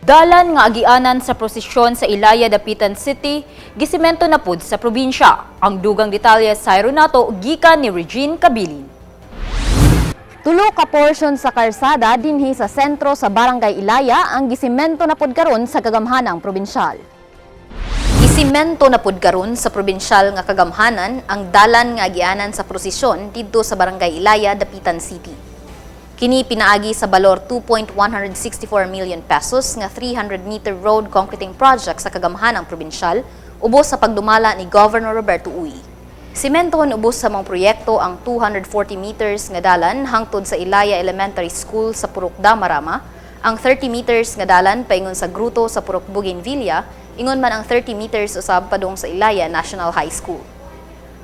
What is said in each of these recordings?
Dalan nga agianan sa prosesyon sa Ilaya, Dapitan City, gisimento na pud sa probinsya. Ang dugang detalye sa nato gikan ni Regine Cabilin. Tulo ka portion sa karsada dinhi sa sentro sa Barangay Ilaya ang gisimento na pud karon sa kagamhanang probinsyal. Gisimento na pud karon sa probinsyal nga kagamhanan ang dalan nga agianan sa prosesyon didto sa Barangay Ilaya, Dapitan City. Kini pinaagi sa balor 2.164 million pesos nga 300-meter road concreting project sa kagamhanang probinsyal ubos sa pagdumala ni Governor Roberto Uy. Simentohon ubos sa mga proyekto ang 240 meters nga dalan hangtod sa Ilaya Elementary School sa Purok Damarama, ang 30 meters nga dalan paingon sa Gruto sa Purok Bougainvillea, ingon man ang 30 meters usab padung sa Ilaya National High School.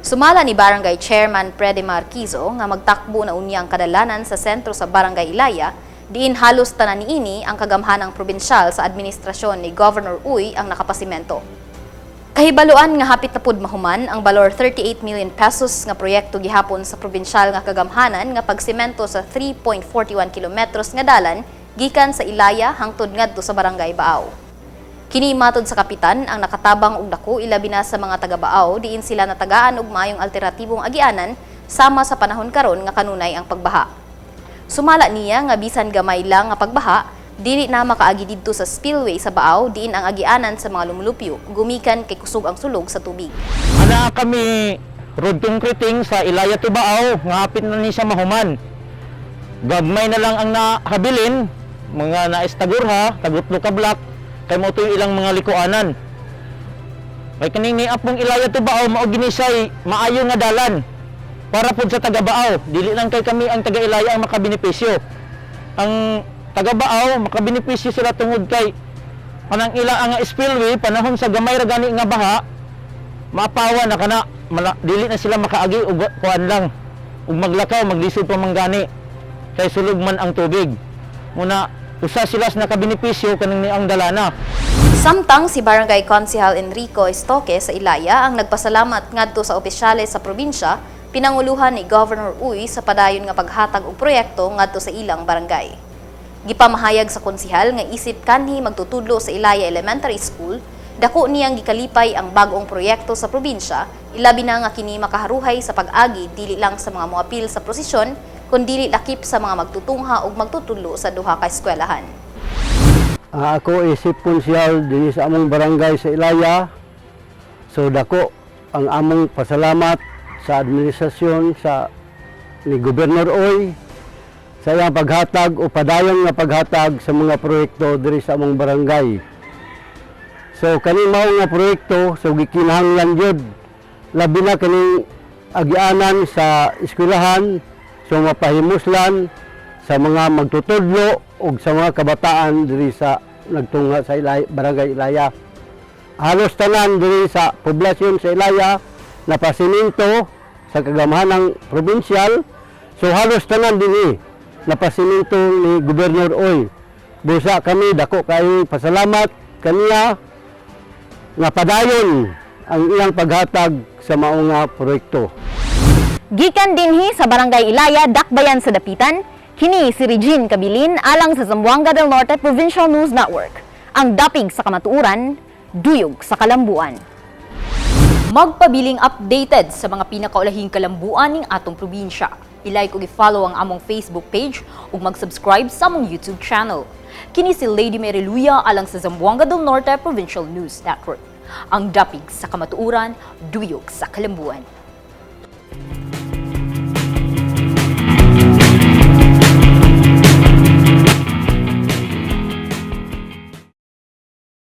Sumala ni Barangay Chairman Prede Marquizo nga magtakbo na unya ang kadalanan sa sentro sa Barangay Ilaya, diin halos tanan niini ang kagamhanang probinsyal sa administrasyon ni Governor Uy ang nakapasimento. Kahibaluan nga hapit na pud mahuman ang balor 38 million pesos nga proyekto gihapon sa probinsyal nga kagamhanan nga pagsemento sa 3.41 kilometros nga dalan gikan sa Ilaya hangtod ngadto sa Barangay Baaw. Kini matod sa kapitan ang nakatabang og dako ilabi na sa mga taga-Baaw diin sila natagaan og maayong alternatibong agianan sama sa panahon karon nga kanunay ang pagbaha. Sumala niya nga bisan gamay lang nga pagbaha, dili na makaagi didto sa spillway sa Baaw diin ang agianan sa mga lumulupyo gumikan kay kusog ang sulog sa tubig. Ana kami road concreting sa Ilaya to Baaw nga hapit na ni siya mahuman. Gagmay na lang ang nahabilin, mga naistagurha, tagutlo ka block, kay mo ito yung ilang mga likuanan. Kay kaning niapong Ilaya to Baaw mao ginisay maayo nga dalan para pud sa taga Baaw. Dili lang kay kami ang taga Ilaya ang makabenepisyo. Ang taga Baaw makabenepisyo sila tungod kay kanang ilang ang spillway panahon sa gamay ra gani nga baha maapawa na kana dili na sila makaagi og kuan lang ug maglakaw maglisod pa man gani kay sulog man ang tubig. Muna usa sila sa nakabenepisyo kaning ang dalana. Samtang si Barangay Konsehal Enrico Estoque sa Ilaya ang nagpasalamat ngadto sa opisyales sa probinsya pinanguluhan ni Governor Uy sa padayon nga paghatag og proyekto ngadto sa ilang barangay. Gipamahayag sa konsehal nga isip kanhi magtutudlo sa Ilaya Elementary School, dako niyang gikalipay ang bag-ong proyekto sa probinsya, ilabi na nga kini makaharuhay sa pag-agi dili lang sa mga moapil sa prosesyon kundi lakip sa mga magtutungha ug magtutudlo sa duha ka eskwelahan. Ako isip konsyal dinhi sa among barangay sa Ilaya. So dako ang among pasalamat sa administrasyon ni Gobernador Uy sa iyang paghatag o padayon nga paghatag sa mga proyekto diri sa among barangay. So kani mao nga proyekto so gikinahanglan jud labi na kini agianan sa eskwelahan. So mapahimuslan sa mga magtutudlo o sa mga kabataan diri sa nagtunga sa Barangay Ilaya. Halos tanan diri sa poblasyon sa Ilaya napasiminto sa kagamhanang probinsyal. So halos tanan diri napasiminto ni Gobernador Uy. Busa kami dako kay pasalamat kaniya nga padayon ang iyang paghatag sa mao nga proyekto. Gikan dinhi sa Barangay Ilaya, Dakbayan sa Dapitan, kini si Regine Cabilin alang sa Zamboanga del Norte Provincial News Network. Ang dapig sa kamatuuran, duyog sa kalambuan. Magpabiling updated sa mga pinakaulahing kalambuan ning atong probinsya. I-like ug i-follow ang among Facebook page ug mag-subscribe sa among YouTube channel. Kini si Lady Mary Luya alang sa Zamboanga del Norte Provincial News Network. Ang dapig sa kamatuuran, duyog sa kalambuan.